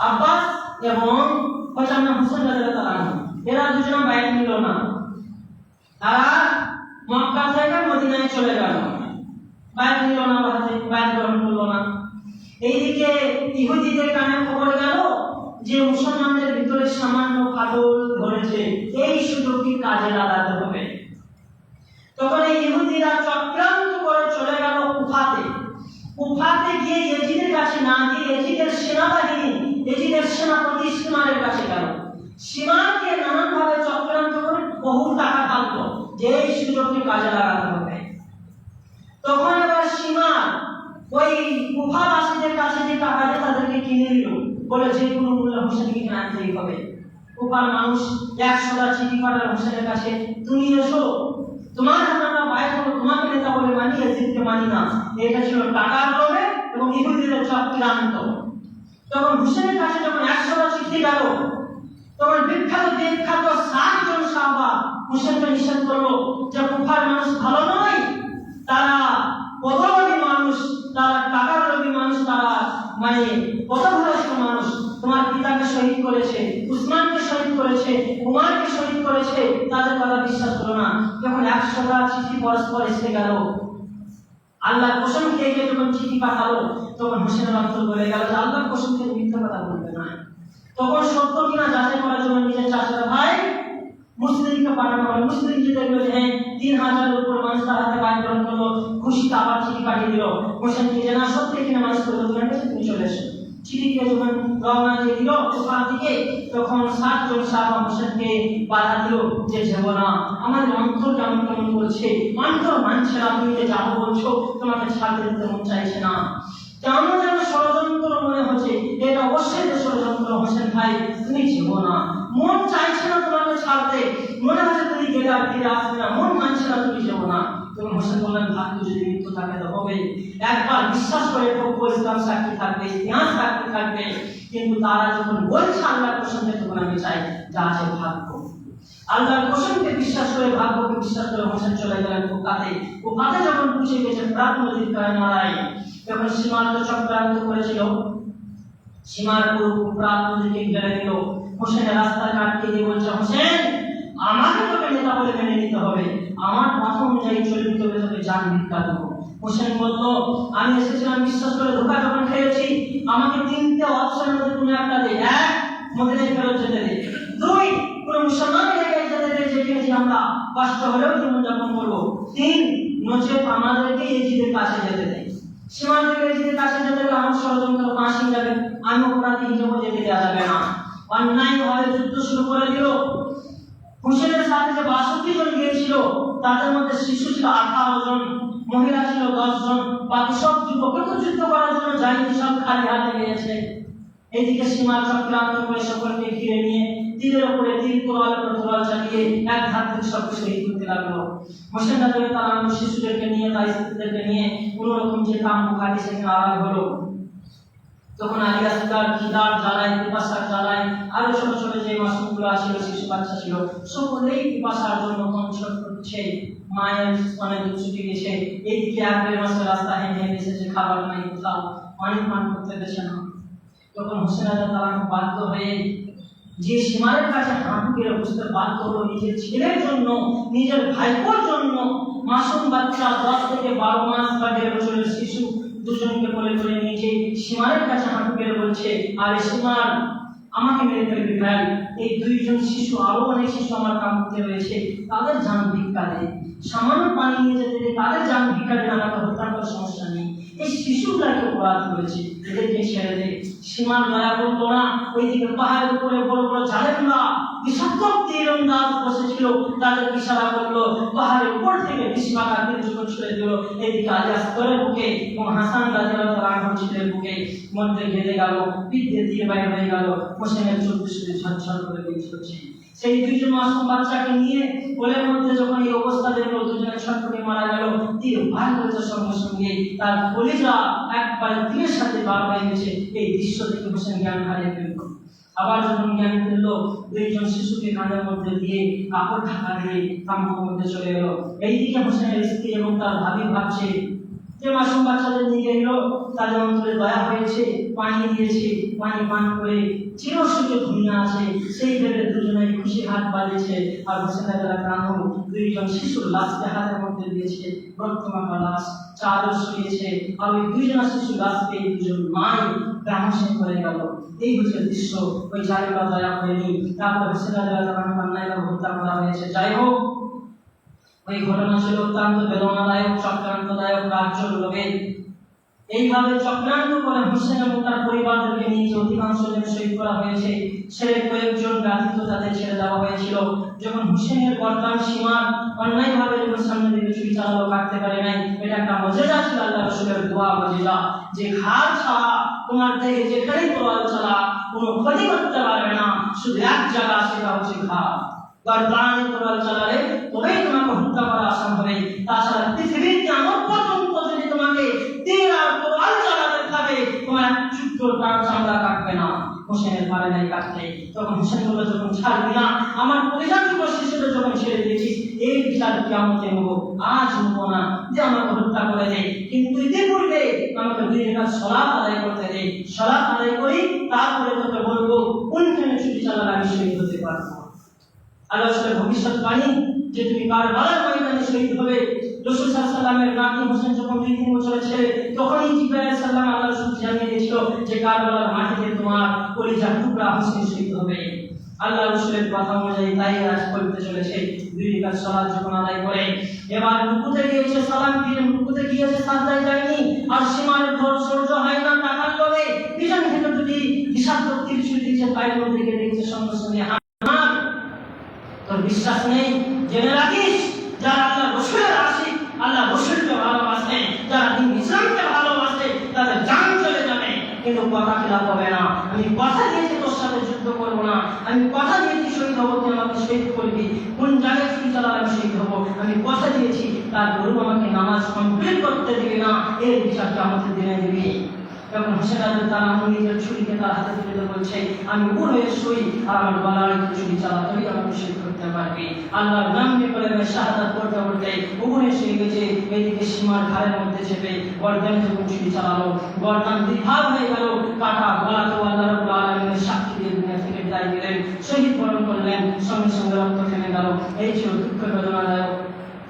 আব্বাস এবং হোসেন রাদিয়াল্লাহু আনহু, এরা দুজন বায়াত নিল না। তারা মক্কা থেকে মদিনায় চলে গেল, বায়াত নিল না, হাতে বায়াত গ্রহণ করলো না। এইদিকে ইহুদিদের কানে খবর গেল যে মুসলমানদের ভিতরে সামান্য ফাটল ধরেছে, এই সুযোগটি কাজে লাগাতে হবে। তখন এই ইহুদিরা চক্রান্ত করে চলে গেল কুফাতে। কুফাতে গিয়ে ইয়াজিদের কাছে না গিয়ে ইয়াজিদের সেনাবাহিনী, ইয়াজিদের সেনাপতি সিমারের কাছে গেল। সিমারকে নানানভাবে চক্রান্ত করে বহু টাকা থাকতো যে এই সুযোগটি কাজে লাগাতে হবে। তখন এবার সিমার ওই কুফাবাসীদের কাছে যে টাকা দিয়ে তাদেরকে কিনে নিল, বলে যে কোনো মূল্যে হোসেনকে আনতেই হবে। কুফার মানুষ 100টা চিঠি পাঠাল হোসেনের কাছে, তুমি এসো, তোমার আমরা বাইরে হবো, তোমাকে নেতা বলে মানি, ইয়াজিদকে মানি না। এটা ছিল টাকার লোভে এবং ইহুদিদের চক্রান্ত। তখন হোসেনের কাছে যখন 100টা চিঠি গেল, তখন বিখ্যাত 60 জন সাহাবা হোসেনকে নিষেধ করলো যে কুফার মানুষ ভালো নয়, তারা পদলোভী মানুষ, তারা টাকার লোভী মানুষ, তারা মানে পদভ্রষ্ট মানুষ। তোমার পিতাকে শহীদ করেছে, উসমানকে শহীদ করেছে, উমারকে শহীদ করেছে, তাদের কথা বিশ্বাস করো না। যখন 100টা চিঠি পরস্পর এসে গেল, আল্লাহর কসম খেয়ে গিয়ে যখন চিঠি পাঠালো, তখন হোসেনের অন্তর বলে গেল যে আল্লাহর কসম খেয়ে মিথ্যা কথা বলবে না। তখন সত্য কিনা যাচাই করার জন্য নিজের চাচারা ভাই মুসলিমকে পাঠানো হলো। মুসলিম যে দেখলো যে 3000-এর উপর মানুষ তার হাতে বাইর করলো, খুশিতে আবার চিঠি পাঠিয়ে দিল হোসেনকে যে না সত্যি কিনা মানুষ করলো, তুমি চলে এসো। চিঠিকে যখন রওনা দিয়ে দিল ওখান থেকে, তখন 60 জন সাহাবা হোসেনকে বাধা দিল যে যাব না, আমাদের অন্তর কেমন কেমন করছে, অন্তর মানছে না, তুমি যে যাবো বলছো, তোমাকে ছাড়তে দিতে মন চাইছে না, কেমন যেন ষড়যন্ত্র মনে হচ্ছে। এটা অবশ্যই ষড়যন্ত্র হোসেন ভাই, তুমি যেও না, মন চাইছে না তোমাকে ছাড়তে, মনে হচ্ছে তুমি গেলে আর ফিরে আসবে না, মন মানছে না, তুমি যেও না। তখন হোসেন বললেন ভাগ্য যদি মৃত্যু থাকে তো হবে, একবার বিশ্বাস করে প্রভু ইসলাম সাক্ষী থাকবে, ইতিহাস সাক্ষী থাকবে, কিন্তু তারা যখন বলছে আল্লাহর কসমকে, তখন আমি চাই যা আছে ভাগ্য। আল্লাহর কসমকে বিশ্বাস করে, ভাগ্যকে বিশ্বাস করে হোসেন চলে গেলেন কুফাতে। কুফাতে যখন পৌঁছে গেছে ফোরাত নদীর কিনারায়, তখন সীমার তো চক্রান্ত করেছিল, সীমার পুরো ফোরাত নদীকে ঘিরে দিল। হোসেনের রাস্তা কাটকে দিয়ে বলছে, হোসেন আমাকে তোকে নেতা বলে মেনে নিতে হবে, আমার কথা অনুযায়ী চলতে হবে, তোকে জান ভিক্ষা দেবো। হোসেন বলল, আমি এসেছিলাম বিশ্বাস করে, ধোকা যখন খেয়েছি, আমাকে 3টে অপশনের মধ্যে কোনো একটা দে। 1, মদিনায় ফেরত যেতে দে। 2, পুরো মুসলমান এলাকায় যেতে দে, যেখানে আমরা কষ্ট হলেও জীবনযাপন করবো। 3, নচেত আমাদেরকে ইয়াজিদের কাছে যেতে দে। সীমান্তের ইয়াজিদের কাছে যেতে গেলে আমার ষড়যন্ত্র ফাঁসি যাবে, আমি অপরাধী হিসেবে যেতে দেওয়া যাবে না। অন্যায়ভাবে যুদ্ধ শুরু করে দিল। হোসেনের সাথে যে 62 জন গিয়েছিল, তাদের মধ্যে শিশু ছিল 18 জন, মহিলা ছিল 10 জন, বাকি সব যুবককে যুদ্ধ করার জন্য যায়নি, সব খালি হাতে গিয়েছে। এইদিকে সীমার চক্রান্ত করে সকলকে ঘিরে নিয়ে তীরের উপরে তীর, তোরালের উপর তোরাল চালিয়ে এক ধার থেকে সবকে শহীদ করতে লাগলো। হোসেন রাদিয়াল্লাহু তাআলা শিশুদেরকে নিয়ে, তার স্ত্রীদেরকে নিয়ে কোনোরকম যে কাম কাজে সেখানে আড়াল হলো। তখন আলী আসগার খিদার জ্বালায়, পিপাসার জ্বালায়, আরো ছোট ছোট যে মাসুমগুলো ছিল, শিশু বাচ্চা ছিল, সকলেই পিপাসার জন্য কনসট করছে, মায়ের স্তনে দুধ ছুটে গেছে। এইদিকে এপ্রিল মাসে রাস্তা হেঁটে এসেছে, খাবার নাই কোথাও, পানি পান করতে দেছে না। তখন হোসেন রাদিয়াল্লাহু তাআলা বাধ্য হয়ে যে সীমারের কাছে হাঁটু গেড়ে বসতে বাধ্য হলো, নিজের ছেলের জন্য, নিজের ভাইপোর জন্য, মাসুম বাচ্চা 10 থেকে 12 মাস বা 1.5 বছরের শিশু দুজনকে কোলে করে নিয়ে সীমারের কাছে হাঁটু গেড়ে বলছে, আরে সীমার, আমাকে মেরে ফেলবি ভাই, এই 2 জন শিশু, আরো অনেক শিশু আমার কাম করতে রয়েছে, তাদের জান ভিক্ষা দে, সামান্য পানি নিয়ে যেতে দে, তাদের জান ভিক্ষা দে, আমাকে হত্যা করার সমস্যা নেই, এই শিশুগুলাকে অপরাধ করেছে, এদেরকে ছেড়ে দে। সীমার দয়া করতো না। ওইদিকে পাহাড়ের উপরে বড় বড় জালেমরা, বিষাক্ত তীরন্দাজ বসেছিল, তাদের ইশারা করলো, পাহাড়ের উপর থেকে বিস্ফাকা তীর যখন ছুড়ে দিল, এদিকে আলী আসগরের বুকে এবং হাসান রাদিয়াল্লাহু তাআলা ছিলেন বুকে, মধ্যে গেঁথে গেল, পিঠ দিয়ে বাইরে হয়ে গেল, হোসেনের চোখ দুটো ঝরঝর করে বেরিয়ে। সেই 2 জন মাসুম বাচ্চাকে নিয়ে কোলের মধ্যে যখন এই অবস্থা দেখলো, দুজনে ছটফটে মারা গেল, তীর ভাগ হয়েছে, সঙ্গে সঙ্গে তার কলিজা একবার তীরের সাথে বার হয়ে গেছে। এই দৃশ্য দেখে হোসেন জ্ঞান হারিয়ে ফেলল। আবার যখন জ্ঞান ফেললো, 2 জন শিশুকে কাঁধের মধ্যে দিয়ে কাপড় ঢাকা দিয়ে কামরার মধ্যে চলে এলো। এইদিকে হোসেনের স্ত্রী এবং তার ভাবি ভাবছে যে মাসুম বাচ্চাদের নিয়ে এলো, তাদের অন্তরে দয়া হয়েছে, পানি দিয়েছে, পানি পান করে চিরসুখে ঘুমিয়ে আছে, সেই ভেবে দুজনে খুশি হাত বাজিয়েছে। আর হোসেন রাদিয়াল্লাহু তাআলা 2 জন শিশুর লাশকে হাতের মধ্যে দিয়েছে, রক্তমাখা লাশ, চাদর শুয়েছে। আর ওই 2 জন শিশুর লাশকে 2 জন মাই বেহুশ করে গেল। এই হচ্ছে দৃশ্য। ওই জালেমরা দয়া করেনি, তারপর হোসেন রাদিয়াল্লাহু আনহু অন্যায়ভাবে হত্যা করা হয়েছে। যাই হোক, ওই ঘটনা ছিল অত্যন্ত বেদনাদায়ক, চক্রান্তদায়ক, রাজ্য লোকের এইভাবে চক্রান্ত করে হোসেন এবং তার পরিবারকে নিয়ে অধিকাংশ জন শহীদ করা হয়েছে। ছেলে কয়েকজন ব্যতীত তাদের ছেড়ে দেওয়া হয়েছিল। যখন হোসেনের বর্তমান সীমার অন্যায়ভাবে যখন সামনে দিকে ছুরি চালালো, কাটতে পারে নাই। এটা একটা মজেজা ছিল, আল্লাহ রাসূলের দোয়া মজেজা, যে ঘাড় ছাড়া তোমার দেহে যেখানেই তলোয়ার চালা কোনো ক্ষতি করতে পারবে না, শুধু এক জায়গা, সেটা হচ্ছে ঘাড়। গর্দানে তলোয়ার চালালে তবেই তোমাকে হত্যা করা আসান হবে। তাছাড়া পৃথিবীর কিয়ামত পর্যন্ত যদি তোমাকে তীর আর তলোয়ার চালাতে থাকে, তোমার চুট্ট তার চামড়া কাটবে না। হোসেনের পারে নাই কাটতে। তখন হোসেন বলল, যখন ছাড়বি না, আমার পরিজাতকে শিশুদের যখন ছেড়ে দিয়েছিস, এই বিচার কিয়ামতে নেব, আজ নেব না, যে আমাকে হত্যা করে দে। কিন্তু ইতিপূর্বে আমাকে 2 রাকাত সালাত আদায় করতে দে। সালাত আদায় করি, তারপরে তোকে বলবো কোনখানে ছুটি চালালে আমি শহীদ হতে পারবো। আল্লাহ রাসূলের ভবিষ্যৎবাণী যে তুমি কারবালার ময়দানে শহীদ হবে। রাসূল সাল্লাল্লাহু আলাইহি ওয়াসাল্লামের নাতি হোসেন যখন 2-3 বছরের ছেলে, তখনই জিবরাইল আলাইহিস সালাম আল্লাহ রাসূল জানিয়ে দিয়েছিল যে কারবালার মাটিতে তোমার কলিজার টুকরা হোসেন শহীদ হবে। আল্লাহ রাসূলের কথা অনুযায়ী তাই আজ করতে চলেছে। 2 রাকাত সালাত যখন আদায় করে, এবার রুকুতে গিয়েছে, সালাম ফিরে রুকুতে গিয়েছে, সাজদায় যায়নি। আর সীমার ঘর সহ্য হয় না, টাকার লোভে পিছন থেকে দুটি বিষাক্ত তীর ছুঁড়ে দিয়েছে, পায়ের মধ্যে দিকে দেখছে, সঙ্গে সঙ্গে তোর বিশ্বাস নেই, জেনে রাখিস, যারা আল্লাহ রাসূলের আশিক, আল্লাহ রাসূলকে ভালোবাসে, যারা দ্বীন ইসলামকে ভালোবাসে, তাদের জান চলে যাবে, কিন্তু কথা খিলাফ হবে না। আমি কথা দিয়েছি তোর সাথে যুদ্ধ করব না, আমি কথা দিয়েছি শহীদ হব, তুই আমাকে শহীদ করবি, কোন জায়গায় ছুরি চালালে আমি শহীদ হব, আমি কথা দিয়েছি। তারপরেও আমাকে নামাজ কমপ্লিট করতে দিবি না, এই বিচারটা আমাকে দিনে দিবি। তখন হোসেন রাদিয়াল্লাহু আনহু নিজের ছুরিকে তার হাতে তুলে বলছে, আমি উপর হয়ে শুই, আর আমার গলায় ছুরি চালাতেই আমাকে শহীদ করতে পারবি। আল্লাহর নাম নিয়ে করে শাহাদাত পড়তে পড়তে উপরে শুয়ে গেছে। এদিকে সীমার ঘাড়ের মধ্যে চেপে গর্দানে যখন ছুরি চালালো, গর্দান দ্বিভাগ হয়ে গেল, কাটা গলাতেও আল্লাহ রাব্বুল আলামিনের সাক্ষী দিয়ে দুনিয়া থেকে বিদায় দিলেন, শহীদ বরণ করলেন, সঙ্গে সঙ্গে রক্ত থেমে গেল। এই ছিল দুঃখ বেদনাদায়ক।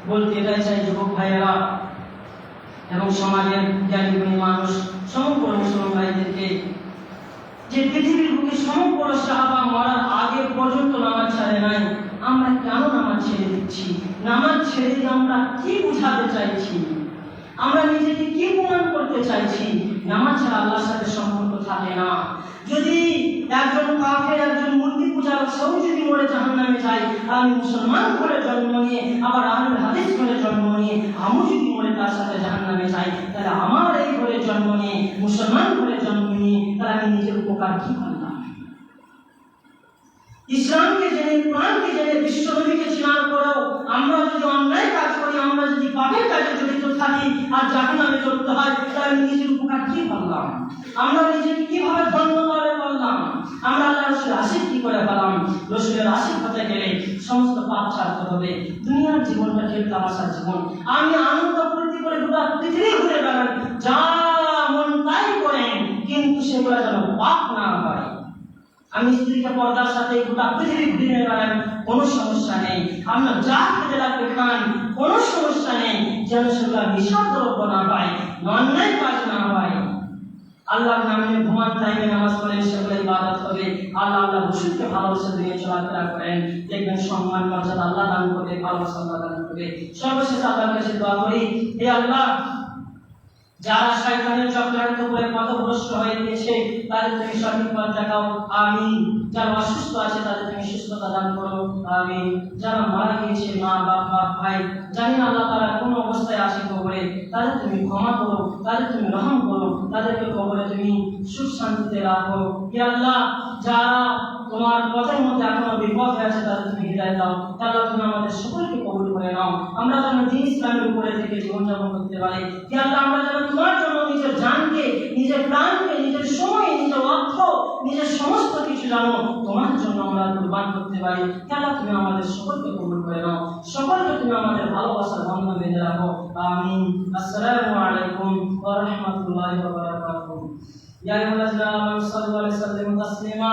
বলতে এটাই চাই যুবক ভাইয়েরা এবং সমাজের জ্ঞানী গুণী মানুষ, সমগ্র মুসলমান ভাইদেরকে, যে পৃথিবীর বুকে সমগ্র সাহাবা মরার আগে পর্যন্ত নামাজ ছাড়ে নাই, আমরা কেন নামাজ ছেড়ে দিচ্ছি? নামাজ ছেড়ে দিয়ে আমরা কি বোঝাতে চাইছি? আমরা নিজেকে কি প্রমাণ করতে চাইছি? নামাজ ছাড়া আল্লাহর সাথে সম্পর্ক থাকে না। যদি একজন কাফের, একজন মূর্তি পূজারক সেও যদি মরে জাহান্নামে যায়, আমি মুসলমান ঘরে জন্ম নিয়ে, আবার আহলুল হাদিস ঘরে জন্ম নিয়ে আমি যদি মরে তার সাথে জাহান্নামে যাই, তাহলে আমার এই ঘরে জন্ম নিয়ে, মুসলমান ঘরে জন্ম নিয়ে, তাহলে আমি নিজের উপকার কি করলাম? ইসলামকে জেনে, কোরআনকে জেনে, বিশ্ব নবীকে চেনার পরেও আমরা যদি অন্যায় কাজ করি, আমরা যদি পাপের কাজে জড়িত থাকি আর জাহান্নামে চলতে হয়, তাহলে নিজের উপকার কি করলাম? আমরা নিজেকে কিভাবে ধন্যবাদ করলাম? আমরা আল্লাহ রাসূলের আশিক কি করে পেলাম? রাসূলের আশিক হতে গেলে সমস্ত পাপ ছাড়তে হবে। দুনিয়ার জীবনটা খেল তামাশার জীবন। আমি আনন্দ ফুর্তি করে গোটা পৃথিবী ঘুরে বেড়ান, যা মন তাই করেন, কিন্তু সেগুলো যেন পাপ না হয়। আমি স্ত্রীকে পর্দার সাথে গোটা পৃথিবী ঘুরে বেড়ান, কোনো সমস্যা নেই। আমরা যা খেতে লাগবে খান, কোনো সমস্যা নেই, যেন সেগুলো নিঃস্বার্থ না হয়, অন্যায় কাজ না হয়। আল্লাহর নামে ঘুমান টাইমে নামাজ পড়েন, সেগুলো ইবাদত হবে। আল্লাহ রাসূলকে ভালোবাসা দিয়ে চলাফেরা করেন, দেখবেন সম্মান মর্যাদা আল্লাহ দান করবে, ভালোবাসা আল্লাহ দান করবে। সর্বশেষ আল্লাহর কাছে দোয়া করি, হে আল্লাহ, যারা শয়তানের চক্রান্ত করে পথভ্রষ্ট হয়ে গেছে, তাদের তুমি সঠিক পথ দেখাও, আমিন। যারা অসুস্থ আছে তাদের তুমি সুস্থতা দান করো, আমিন। যারা মারা গিয়েছে, মা বাপ ভাই, জানি না আল্লাহ তারা কোন অবস্থায় আছে কবরে, তাদের তুমি ক্ষমা করো, তাদের তুমি রহম করো, তাদেরকে কবরে তুমি সুখ শান্তিতে রাখো। হে আল্লাহ, যারা তোমার পথের মধ্যে এখনো বিপদ আছে, তাদের তুমি হৃদয় দাও। আল্লাহ, তুমি আমাদের সকলকে কবুল করে নাও। আমরা যেন দ্বীন ইসলামের উপরে থেকে জীবনযাপন করতে পারি। হে আল্লাহ, আমরা যেন তোমার জন্য নিজের জানকে, নিজের প্রাণকে, নিজের সময়, নিজের অর্থ, নিজের সমস্ত কিছু জানো তোমার জন্য আমরা কুরবান করতে পারি। হে আল্লাহ, তুমি আমাদের সকলকে কবুল করে নাও, সকলকে তুমি আমাদের ভালোবাসার বন্ধন বেঁধে রাখো, আমিন। আসসালামু আলাইকুম ওয়া রাহমাতুল্লাহি ওয়া বারাকাতুহু। ইয়া আইয়ুহাল্লাযীনা আমানু সাল্লু আলাইহি ওয়া সাল্লিমু তাসলিমা।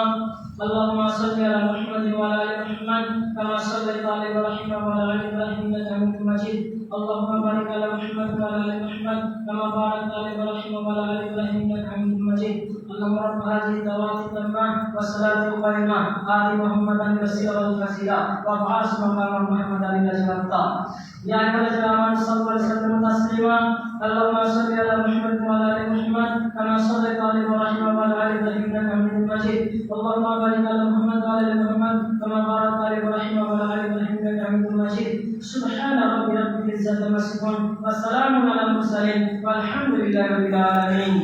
اللهم صل على محمد وعلى ال محمد كما صليت على ابراهيم وعلى ال ابراهيم انك حميد مجيد. اللهم بارك على محمد وعلى ال محمد كما باركت على ابراهيم وعلى ال ابراهيم انك حميد مجيد. اللهم رب هذه الدعوات التامه والصلاه القائمه آت محمدا الوسيله والفضيله وابعث مقاما محمدا الذي وعدته. يا أيها الذين آمنوا صلوا وسلموا تسليما. اللهم صل على محمد وعلى ال محمد كما صليت على ابراهيم وعلى ال ابراهيم انك حميد مجيد. اللهم بارك على محمد وعلى ال محمد كما باركت على ابراهيم وعلى ال ابراهيم انك حميد مجيد. سبحان ربك رب العزة عما يصفون وسلام على المرسلين والحمد لله رب العالمين.